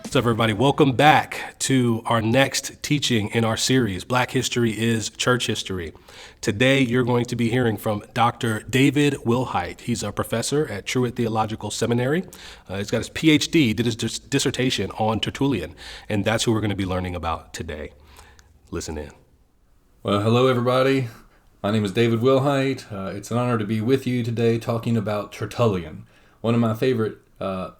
What's up, everybody? Welcome back to our next teaching in our series, Black History is Church History. Today, you're going to be hearing from Dr. David Wilhite. He's a professor at Truett Theological Seminary. He's got his PhD, did his dissertation on Tertullian, and that's who we're going to be learning about today. Listen in. Well, hello, everybody. My name is David Wilhite. It's an honor to be with you today talking about Tertullian, one of my favorite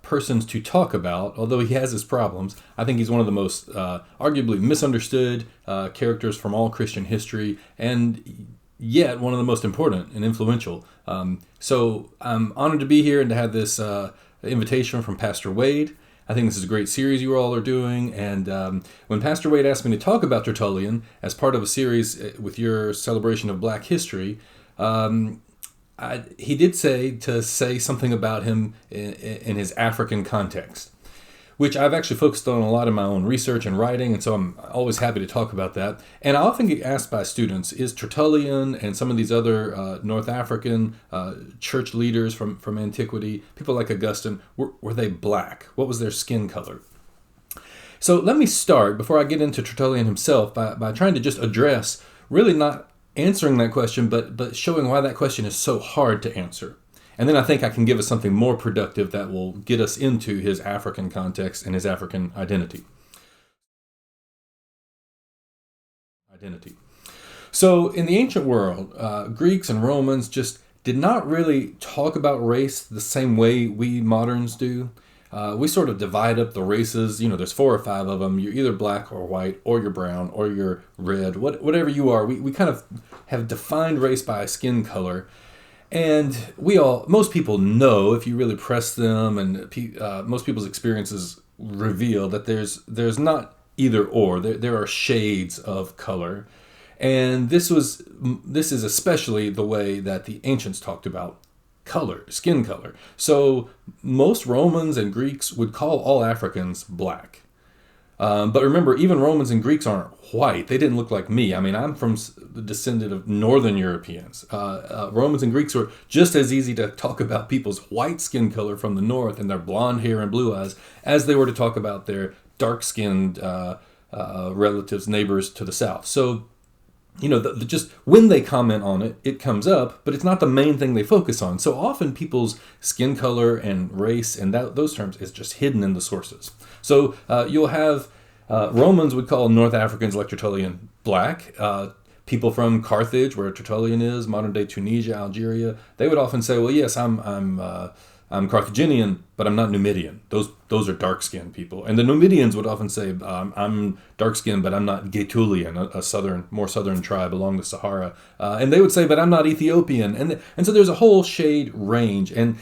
persons to talk about, although he has his problems. I think he's one of the most arguably misunderstood characters from all Christian history, and yet one of the most important and influential. So I'm honored to be here and to have this invitation from Pastor Wade. I think this is a great series you all are doing, and when Pastor Wade asked me to talk about Tertullian as part of a series with your celebration of Black history, he did say something about him in his African context, which I've actually focused on a lot in my own research and writing, and so I'm always happy to talk about that. And I often get asked by students, is Tertullian and some of these other North African church leaders from antiquity, people like Augustine, were they black? What was their skin color? So let me start, before I get into Tertullian himself, by trying to just address, really not answering that question, but showing why that question is so hard to answer. And then I think I can give us something more productive that will get us into his African context and his African identity. So in the ancient world, Greeks and Romans just did not really talk about race the same way we moderns do. We sort of divide up the races. You know, there's 4 or 5 of them. You're either black or white, or you're brown, or you're red, whatever you are. We kind of have defined race by skin color. And most people know, if you really press them, and most people's experiences reveal that there's not either or. There are shades of color. And this is especially the way that the ancients talked about color, skin color. So most Romans and Greeks would call all Africans black. But remember, even Romans and Greeks aren't white. They didn't look like me. I mean, I'm from the descendant of Northern Europeans. Romans and Greeks were just as easy to talk about people's white skin color from the north and their blonde hair and blue eyes as they were to talk about their dark-skinned relatives, neighbors to the south. So, you know, just when they comment on it, it comes up, but it's not the main thing they focus on. So often people's skin color and race and those terms is just hidden in the sources. So you'll have Romans would call North Africans like Tertullian black. People from Carthage, where Tertullian is, modern day Tunisia, Algeria, they would often say, well, yes, I'm Carthaginian, but I'm not Numidian. Those are dark-skinned people. And the Numidians would often say, I'm dark-skinned, but I'm not Gaetulian, a more southern tribe along the Sahara. And they would say, but I'm not Ethiopian. And so there's a whole shade range. And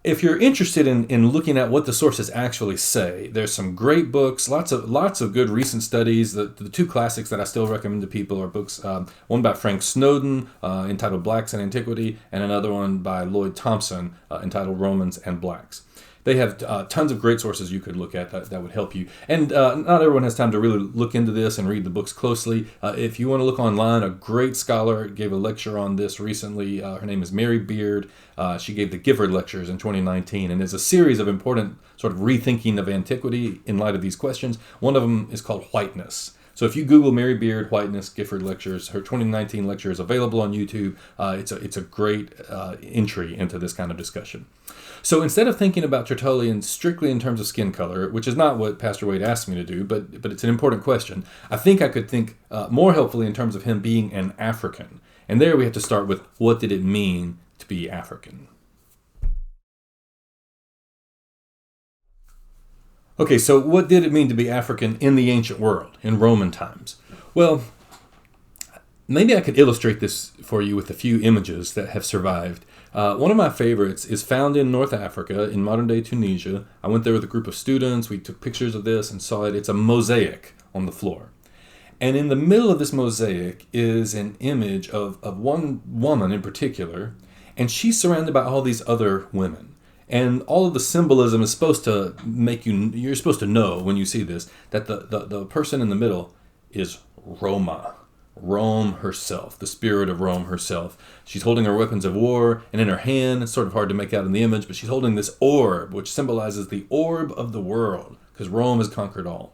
if you're interested in looking at what the sources actually say, there's some great books, lots of good recent studies. The 2 classics that I still recommend to people are books, one by Frank Snowden entitled Blacks in Antiquity, and another one by Lloyd Thompson entitled Romans and Blacks. They have tons of great sources you could look at that would help you. And not everyone has time to really look into this and read the books closely. If you want to look online, a great scholar gave a lecture on this recently. Her name is Mary Beard. She gave the Gifford Lectures in 2019. And there's a series of important sort of rethinking of antiquity in light of these questions. One of them is called Whiteness. So if you Google Mary Beard, Whiteness, Gifford Lectures, her 2019 lecture is available on YouTube. It's a great entry into this kind of discussion. So instead of thinking about Tertullian strictly in terms of skin color, which is not what Pastor Wade asked me to do, but it's an important question, I think I could think more helpfully in terms of him being an African. And there we have to start with, what did it mean to be African? Okay, so what did it mean to be African in the ancient world, in Roman times? Well, maybe I could illustrate this for you with a few images that have survived. One of my favorites is found in North Africa, in modern-day Tunisia. I went there with a group of students. We took pictures of this and saw it. It's a mosaic on the floor. And in the middle of this mosaic is an image of one woman in particular, and she's surrounded by all these other women. And all of the symbolism is supposed to you're supposed to know when you see this, that the person in the middle is Roma. Rome herself, the spirit of Rome herself. She's holding her weapons of war, and in her hand, it's sort of hard to make out in the image, but she's holding this orb, which symbolizes the orb of the world, because Rome has conquered all.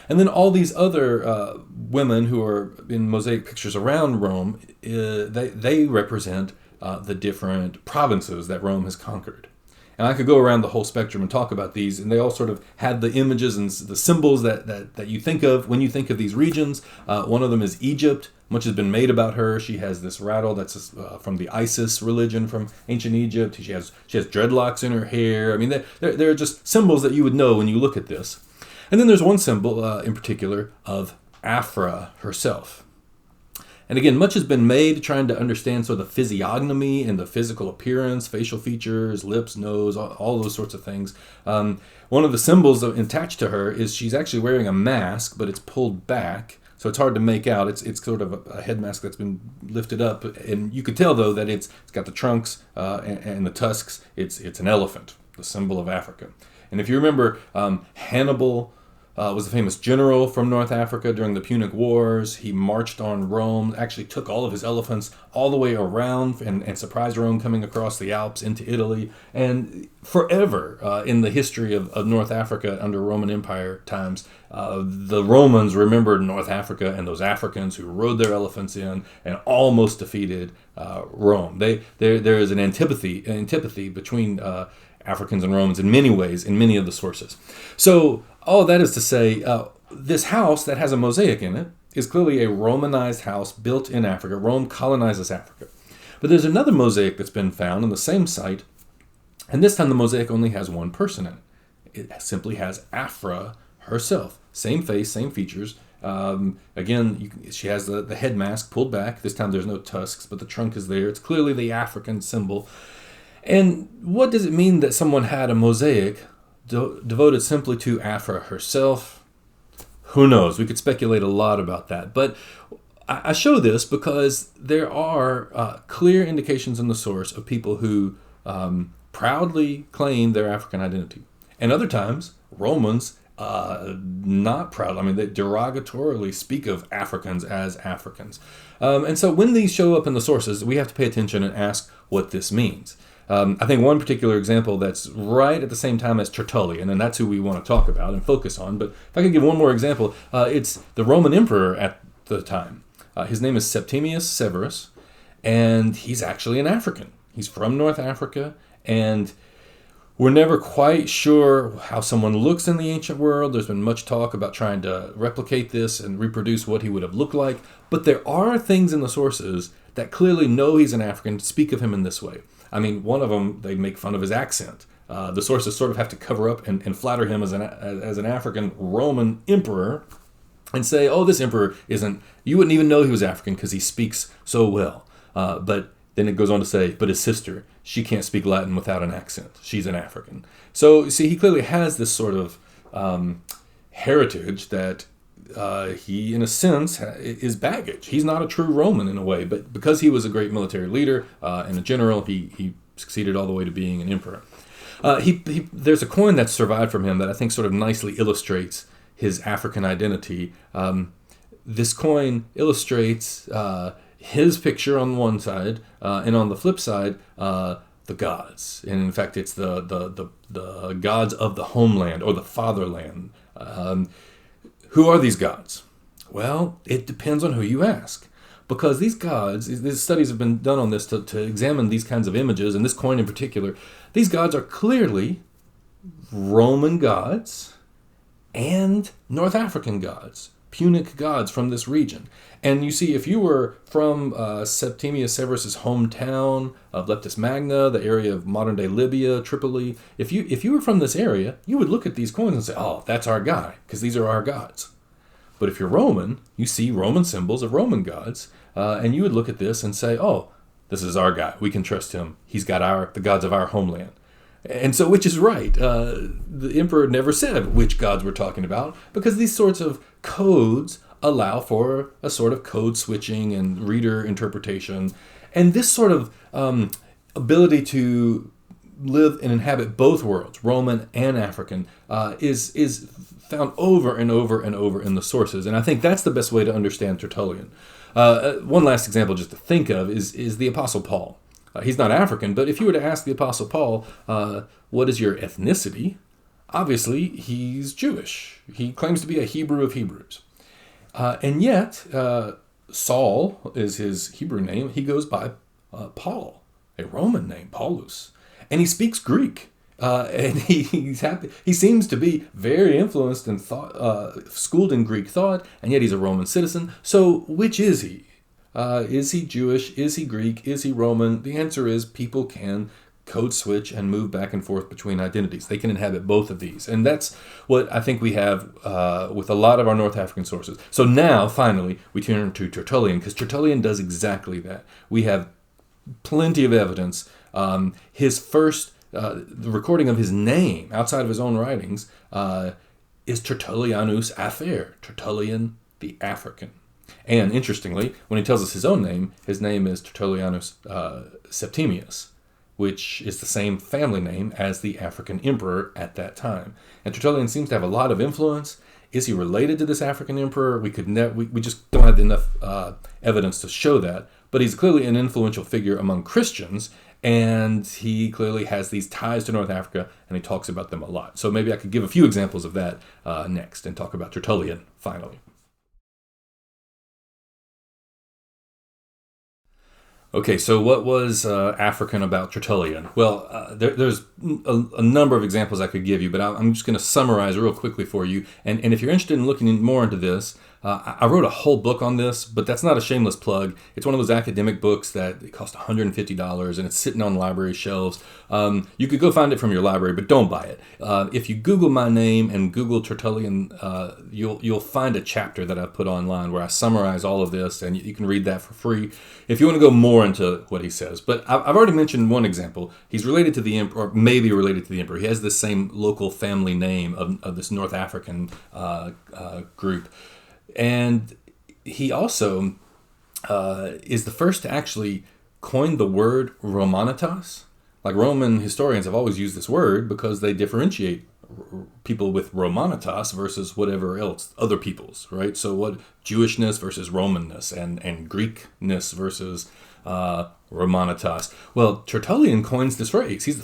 And then all these other women who are in mosaic pictures around Rome, they represent the different provinces that Rome has conquered. And I could go around the whole spectrum and talk about these, and they all sort of had the images and the symbols that you think of when you think of these regions. One of them is Egypt. Much has been made about her. She has this rattle that's from the Isis religion from ancient Egypt. She has dreadlocks in her hair. I mean, they're just symbols that you would know when you look at this. And then there's one symbol in particular of Afra herself. And again, much has been made trying to understand sort of the physiognomy and the physical appearance, facial features, lips, nose, all those sorts of things. One of the symbols attached to her is she's actually wearing a mask, but it's pulled back. So it's hard to make out. It's sort of a head mask that's been lifted up. And you could tell, though, that it's got the trunks and the tusks. It's an elephant, the symbol of Africa. And if you remember, Hannibal was a famous general from North Africa during the Punic Wars. He marched on Rome, actually took all of his elephants all the way around and surprised Rome coming across the Alps into Italy. And forever in the history of North Africa under Roman Empire times, the Romans remembered North Africa and those Africans who rode their elephants in and almost defeated Rome. There is an antipathy between Africans and Romans in many ways, in many of the sources. So all that is to say, this house that has a mosaic in it is clearly a Romanized house built in Africa. Rome colonizes Africa. But there's another mosaic that's been found on the same site, and this time the mosaic only has one person in it. It simply has Afra herself. Same face, same features. Again, she has the head mask pulled back. This time there's no tusks, but the trunk is there. It's clearly the African symbol. And what does it mean that someone had a mosaic devoted simply to Afra herself? Who knows? We could speculate a lot about that. But I show this because there are clear indications in the source of people who proudly claim their African identity. And other times, Romans not proud. I mean, they derogatorily speak of Africans as Africans. And so when these show up in the sources, we have to pay attention and ask what this means. I think one particular example that's right at the same time as Tertullian, and that's who we want to talk about and focus on. But if I could give one more example, it's the Roman emperor at the time. His name is Septimius Severus, and he's actually an African. He's from North Africa, and we're never quite sure how someone looks in the ancient world. There's been much talk about trying to replicate this and reproduce what he would have looked like. But there are things in the sources that clearly know he's an African, speak of him in this way. I mean, one of them, they make fun of his accent. The sources sort of have to cover up and flatter him as an African Roman emperor and say, oh, this emperor isn't, you wouldn't even know he was African because he speaks so well. But then it goes on to say, but his sister, she can't speak Latin without an accent. She's an African. So, see, he clearly has this sort of heritage that he, in a sense, is baggage. He's not a true Roman in a way, but because he was a great military leader and a general, he succeeded all the way to being an emperor. There's a coin that's survived from him that I think sort of nicely illustrates his African identity. This coin illustrates his picture on one side, and on the flip side, the gods. And in fact, it's the gods of the homeland or the fatherland. Who are these gods? Well, it depends on who you ask. Because these gods, these studies have been done on this to examine these kinds of images, and this coin in particular, these gods are clearly Roman gods and North African gods, Punic gods from this region. And you see, if you were from Septimius Severus's hometown of Leptis Magna, the area of modern-day Libya, Tripoli, if you were from this area, you would look at these coins and say, oh, that's our guy, because these are our gods. But if you're Roman, you see Roman symbols of Roman gods, and you would look at this and say, oh, this is our guy. We can trust him. He's got the gods of our homeland. And so which is right? The emperor never said which gods we're talking about, because these sorts of codes allow for a sort of code switching and reader interpretation. And this sort of ability to live and inhabit both worlds, Roman and African, is found over and over and over in the sources. And I think that's the best way to understand Tertullian. One last example just to think of is the Apostle Paul. He's not African, but if you were to ask the Apostle Paul, what is your ethnicity? Obviously, he's Jewish. He claims to be a Hebrew of Hebrews. And yet, Saul is his Hebrew name. He goes by Paul, a Roman name, Paulus. And he speaks Greek. And he's happy. He seems to be very influenced and schooled in Greek thought, and yet he's a Roman citizen. So which is he? Is he Jewish? Is he Greek? Is he Roman? The answer is people can code switch and move back and forth between identities. They can inhabit both of these. And that's what I think we have with a lot of our North African sources. So now, finally, we turn to Tertullian, because Tertullian does exactly that. We have plenty of evidence. His first, the recording of his name outside of his own writings is Tertullianus Afer, Tertullian the African. And interestingly, when he tells us his own name, his name is Tertullianus Septimius, which is the same family name as the African emperor at that time. And Tertullian seems to have a lot of influence. Is he related to this African emperor? We just don't have enough evidence to show that. But he's clearly an influential figure among Christians, and he clearly has these ties to North Africa, and he talks about them a lot. So maybe I could give a few examples of that next and talk about Tertullian finally. Okay, so what was African about Tertullian? Well, there's a number of examples I could give you, but I'm just going to summarize real quickly for you. And if you're interested in looking more into this, I wrote a whole book on this, but that's not a shameless plug. It's one of those academic books that it cost $150, and it's sitting on library shelves. You could go find it from your library, but don't buy it. If you Google my name and Google Tertullian, you'll find a chapter that I put online where I summarize all of this, and you can read that for free if you want to go more into what he says. But I've already mentioned one example. He's related to the emperor, or maybe related to the emperor. He has the same local family name of this North African group. And he also is the first to actually coin the word Romanitas. Like, Roman historians have always used this word because they differentiate people with Romanitas versus whatever else, other peoples, right? So what Jewishness versus Romanness and Greekness versus Romanitas. Well, Tertullian coins this phrase. He's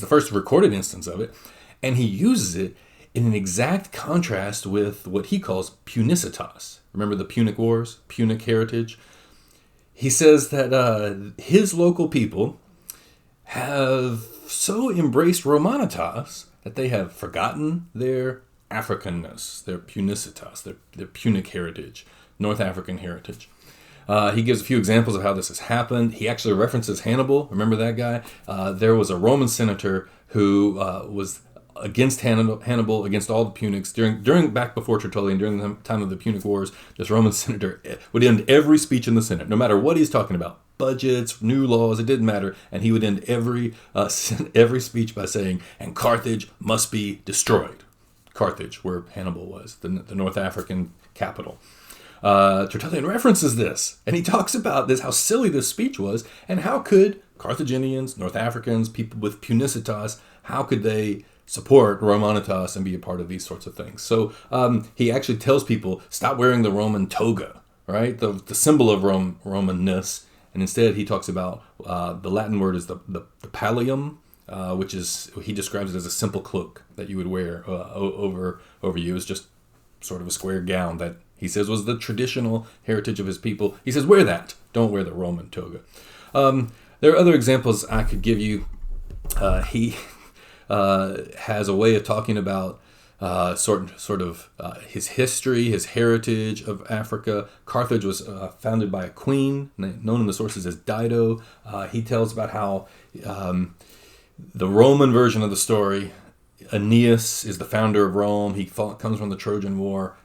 the first recorded instance of it, and he uses it in an exact contrast with what he calls Punicitas. Remember the Punic Wars, Punic heritage? He says that his local people have so embraced Romanitas that they have forgotten their Africanness, their Punicitas, their Punic heritage, North African heritage. He gives a few examples of how this has happened. He actually references Hannibal. Remember that guy? There was a Roman senator who was against Hannibal, against all the Punics during back before Tertullian, during the time of the Punic Wars. This Roman senator would end every speech in the Senate, no matter what he's talking about, budgets, new laws, it didn't matter, and he would end every speech by saying, "And Carthage must be destroyed." Carthage, where Hannibal was, the North African capital. Tertullian references this, and he talks about this, how silly this speech was, and how could Carthaginians, North Africans, people with Punicitas, how could they support Romanitas and be a part of these sorts of things? So he actually tells people, stop wearing the Roman toga, right? The symbol of Romanness. And instead he talks about, the Latin word is the pallium, which is, he describes it as a simple cloak that you would wear over you. It's just sort of a square gown that he says was the traditional heritage of his people. He says, wear that. Don't wear the Roman toga. There are other examples I could give you. He has a way of talking about sort of his history, his heritage of Africa. Carthage was founded by a queen known in the sources as Dido. He tells about how the Roman version of the story, Aeneas is the founder of Rome. He comes from the Trojan War,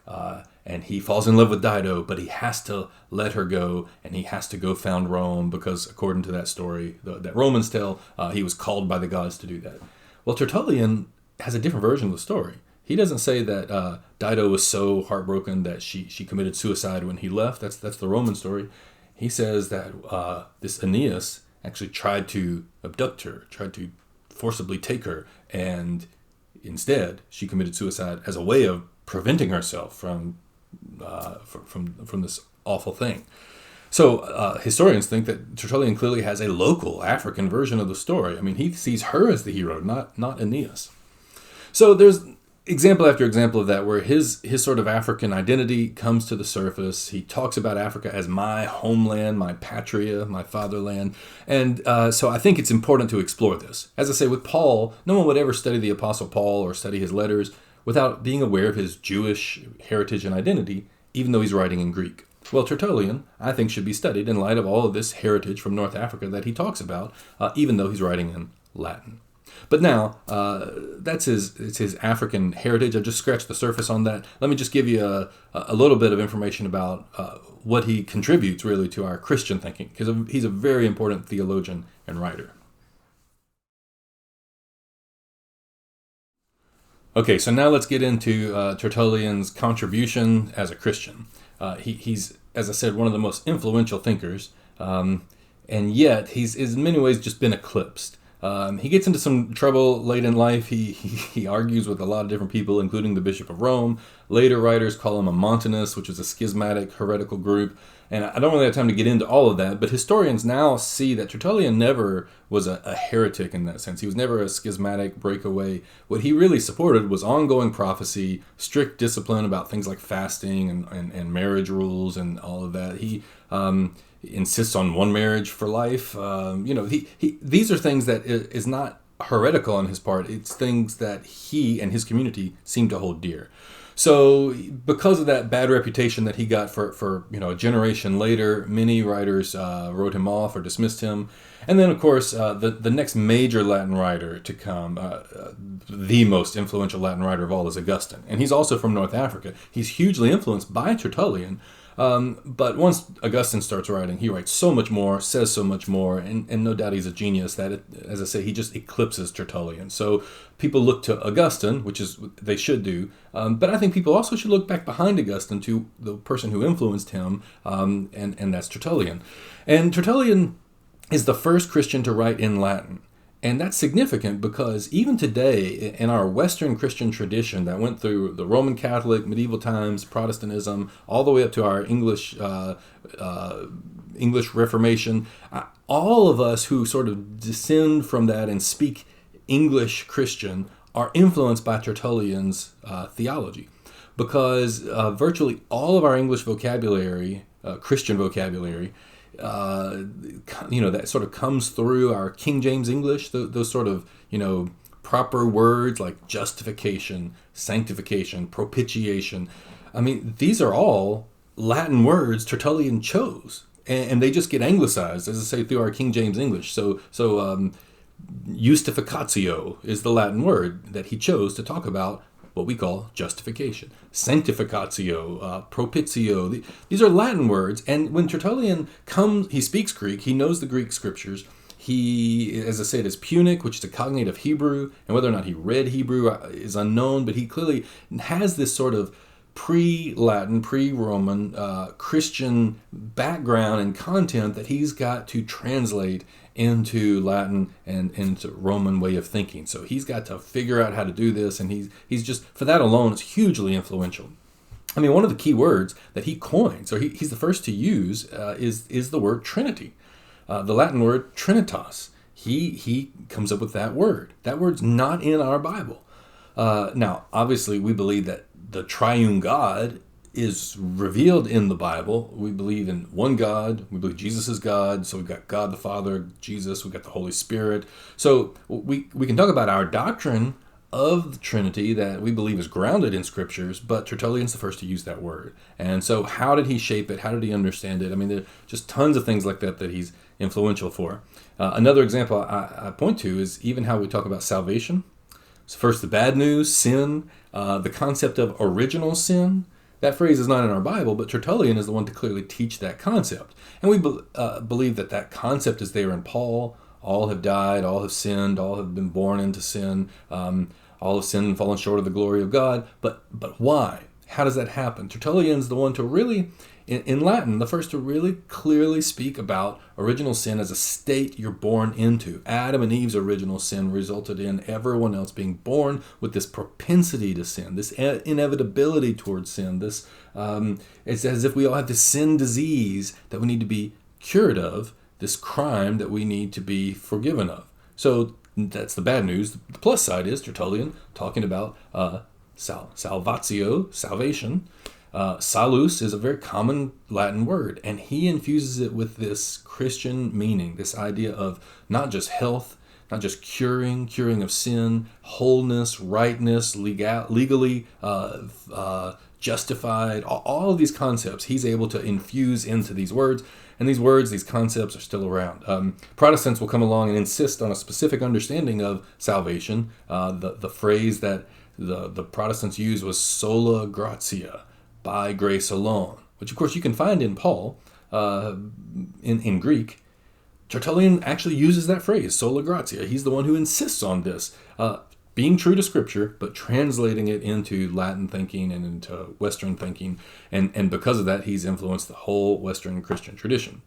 and he falls in love with Dido, but he has to let her go, and he has to go found Rome because, according to that story that Romans tell, he was called by the gods to do that. Well, Tertullian has a different version of the story. He doesn't say that Dido was so heartbroken that she committed suicide when he left. That's the Roman story. He says that this Aeneas actually tried to abduct her, tried to forcibly take her, and instead she committed suicide as a way of preventing herself from this awful thing. So historians think that Tertullian clearly has a local African version of the story. I mean, he sees her as the hero, not Aeneas. So there's example after example of that where his sort of African identity comes to the surface. He talks about Africa as my homeland, my patria, my fatherland. And so I think it's important to explore this. As I say, with Paul, no one would ever study the Apostle Paul or study his letters without being aware of his Jewish heritage and identity, even though he's writing in Greek. Well, Tertullian, I think, should be studied in light of all of this heritage from North Africa that he talks about, even though he's writing in Latin. But now, it's his African heritage. I just scratched the surface on that. Let me just give you a little bit of information about what he contributes, really, to our Christian thinking, because he's a very important theologian and writer. Okay, so now let's get into Tertullian's contribution as a Christian. He's, as I said, one of the most influential thinkers, and yet he's in many ways just been eclipsed. He gets into some trouble late in life. He argues with a lot of different people, including the Bishop of Rome. Later writers call him a Montanist, which is a schismatic, heretical group. And I don't really have time to get into all of that, but historians now see that Tertullian never was a heretic in that sense. He was never a schismatic breakaway. What he really supported was ongoing prophecy, strict discipline about things like fasting and marriage rules and all of that. He insists on one marriage for life. These are things that is not heretical on his part. It's things that he and his community seem to hold dear. So because of that bad reputation that he got for a generation later, many writers wrote him off or dismissed him. And then, of course, the next major Latin writer to come, the most influential Latin writer of all, is Augustine. And he's also from North Africa. He's hugely influenced by Tertullian. But once Augustine starts writing, he writes so much more, says so much more, and no doubt he's a genius that, as I say, he just eclipses Tertullian. So people look to Augustine, which is they should do, but I think people also should look back behind Augustine to the person who influenced him, and that's Tertullian. And Tertullian is the first Christian to write in Latin. And that's significant because even today, in our Western Christian tradition that went through the Roman Catholic, medieval times, Protestantism, all the way up to our English Reformation, all of us who sort of descend from that and speak English Christian are influenced by Tertullian's theology. Because virtually all of our English vocabulary, Christian vocabulary, that sort of comes through our King James English, those sort of, proper words like justification, sanctification, propitiation. I mean, these are all Latin words Tertullian chose, and they just get anglicized, as I say, through our King James English. So justificatio is the Latin word that he chose to talk about what we call justification. Sanctificatio, propitio, these are Latin words. And when Tertullian comes, he speaks Greek, he knows the Greek scriptures. He, as I said, is Punic, which is a cognate of Hebrew, and whether or not he read Hebrew is unknown, but he clearly has this sort of pre-Latin, pre-Roman Christian background and content that he's got to translate into Latin and into Roman way of thinking. So he's got to figure out how to do this, and he's just, for that alone, it's hugely influential. I mean, one of the key words that he coins, or he's the first to use, is the word Trinity. The Latin word Trinitas. He comes up with that word. That word's not in our Bible. Now, obviously, we believe that the triune God is revealed in the Bible. We believe in one God. We believe Jesus is God. So we've got God the Father, Jesus, we've got the Holy Spirit. So we can talk about our doctrine of the Trinity that we believe is grounded in scriptures, but Tertullian's the first to use that word. And so how did he shape it? How did he understand it? I mean, there are just tons of things like that he's influential for. Another example I point to is even how we talk about salvation. So first, the bad news, sin, the concept of original sin. That phrase is not in our Bible, but Tertullian is the one to clearly teach that concept. And we believe that concept is there in Paul. All have died, all have sinned, all have been born into sin, all have sinned and fallen short of the glory of God. But why? How does that happen? Tertullian's the one to really, in Latin, the first to really clearly speak about original sin as a state you're born into. Adam and Eve's original sin resulted in everyone else being born with this propensity to sin, this inevitability towards sin. This it's as if we all have this sin disease that we need to be cured of, this crime that we need to be forgiven of. So That's the bad news. The plus side is Tertullian talking about salvatio, salvation. Salus is a very common Latin word, and he infuses it with this Christian meaning, this idea of not just health, not just curing of sin, wholeness, rightness, legally justified, all of these concepts he's able to infuse into these words. And these concepts are still around. Protestants will come along and insist on a specific understanding of salvation. The phrase that the Protestants used was sola gratia, by grace alone, which of course you can find in Paul in Greek. Tertullian actually uses that phrase, sola gratia. He's the one who insists on this, being true to Scripture, but translating it into Latin thinking and into Western thinking. And because of that, he's influenced the whole Western Christian tradition.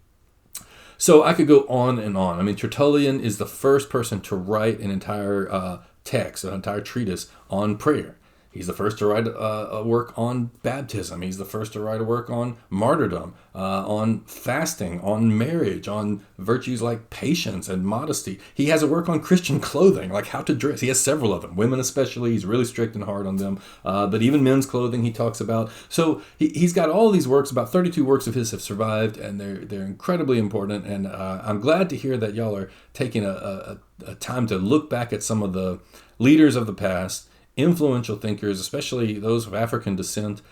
So I could go on and on. I mean, Tertullian is the first person to write an entire text, an entire treatise on prayer. He's the first to write a work on baptism. He's the first to write a work on martyrdom, on fasting, on marriage, on virtues like patience and modesty. He has a work on Christian clothing, like how to dress. He has several of them. Women especially, he's really strict and hard on them. But even men's clothing he talks about. So he's got all these works. About 32 works of his have survived, and they're incredibly important. And I'm glad to hear that y'all are taking a time to look back at some of the leaders of the past, influential thinkers, especially those of African descent.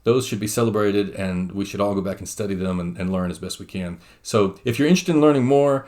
Those should be celebrated, and we should all go back and study them and learn as best we can. So if you're interested in learning more,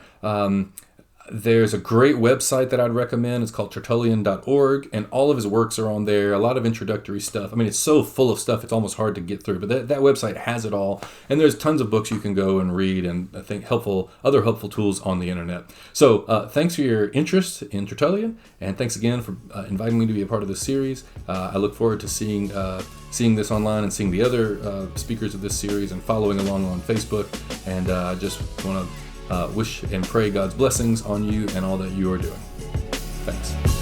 there's a great website that I'd recommend. It's called Tertullian.org, and all of his works are on there. A lot of introductory stuff. I mean, it's so full of stuff, it's almost hard to get through. But that website has it all, and there's tons of books you can go and read, and I think other helpful tools on the internet. So thanks for your interest in Tertullian, and thanks again for inviting me to be a part of this series. I look forward to seeing this online and seeing the other speakers of this series and following along on Facebook. And I just want to wish and pray God's blessings on you and all that you are doing. Thanks.